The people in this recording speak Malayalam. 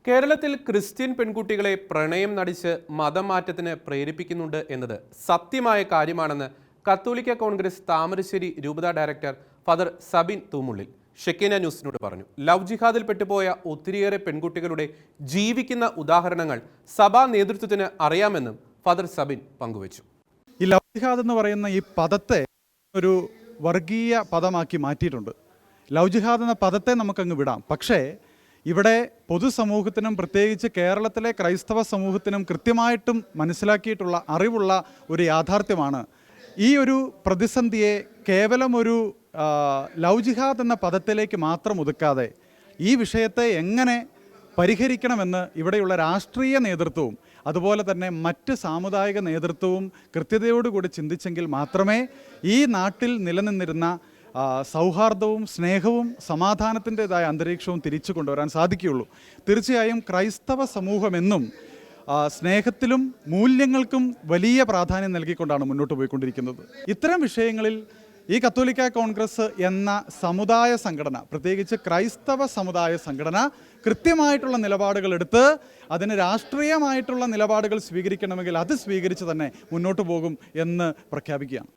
കേരളത്തിൽ ക്രിസ്ത്യൻ പെൺകുട്ടികളെ പ്രണയം നടിച്ച് മതം മാറ്റത്തിന് പ്രേരിപ്പിക്കുന്നുണ്ട് എന്നത് സത്യമായ കാര്യമാണെന്ന് കത്തോലിക്ക കോൺഗ്രസ് താമരശ്ശേരി രൂപത ഡയറക്ടർ ഫാദർ സബിൻ തൂമുള്ളിൽ ഷെക്കീന ന്യൂസിനോട് പറഞ്ഞു. ലവ് ജിഹാദിൽ പെട്ടുപോയ ഒത്തിരിയേറെ പെൺകുട്ടികളുടെ ജീവിക്കുന്ന ഉദാഹരണങ്ങൾ സഭാ നേതൃത്വത്തിന് അറിയാമെന്നും ഫാദർ സബിൻ പങ്കുവച്ചു. ഈ ലവ് ജിഹാദ് എന്ന് പറയുന്ന ഈ പദത്തെ ഒരു വർഗീയ പദമാക്കി മാറ്റിയിട്ടുണ്ട്. ലവ് ജിഹാദ് എന്ന പദത്തെ നമുക്കങ്ങ് വിടാം. പക്ഷേ ഇവിടെ പൊതുസമൂഹത്തിനും പ്രത്യേകിച്ച് കേരളത്തിലെ ക്രൈസ്തവ സമൂഹത്തിനും കൃത്യമായിട്ടും മനസ്സിലാക്കിയിട്ടുള്ള അറിവുള്ള ഒരു യാഥാർത്ഥ്യമാണ് ഈ ഒരു പ്രതിസന്ധിയെ കേവലം ഒരു ലവ് ജിഹാദ് എന്ന പദത്തിലേക്ക് മാത്രം ഒതുക്കാതെ ഈ വിഷയത്തെ എങ്ങനെ പരിഹരിക്കണമെന്ന് ഇവിടെയുള്ള രാഷ്ട്രീയ നേതൃത്വവും അതുപോലെ തന്നെ മറ്റ് സാമുദായിക നേതൃത്വവും കൃത്യതയോടുകൂടി ചിന്തിച്ചെങ്കിൽ മാത്രമേ ഈ നാട്ടിൽ നിലനിന്നിരുന്ന സൗഹാർദ്ദവും സ്നേഹവും സമാധാനത്തിൻ്റെതായ അന്തരീക്ഷവും തിരിച്ചു കൊണ്ടുവരാൻ സാധിക്കുകയുള്ളൂ. തീർച്ചയായും ക്രൈസ്തവ സമൂഹമെന്നും സ്നേഹത്തിലും മൂല്യങ്ങൾക്കും വലിയ പ്രാധാന്യം നൽകിക്കൊണ്ടാണ് മുന്നോട്ട് പോയിക്കൊണ്ടിരിക്കുന്നത്. ഇത്തരം വിഷയങ്ങളിൽ ഈ കത്തോലിക്ക കോൺഗ്രസ് എന്ന സമുദായ സംഘടന, പ്രത്യേകിച്ച് ക്രൈസ്തവ സമുദായ സംഘടന കൃത്യമായിട്ടുള്ള നിലപാടുകൾ എടുത്ത് അതിന് രാഷ്ട്രീയമായിട്ടുള്ള നിലപാടുകൾ സ്വീകരിക്കണമെങ്കിൽ അത് സ്വീകരിച്ച് തന്നെ മുന്നോട്ട് പോകും എന്ന് പ്രഖ്യാപിക്കുകയാണ്.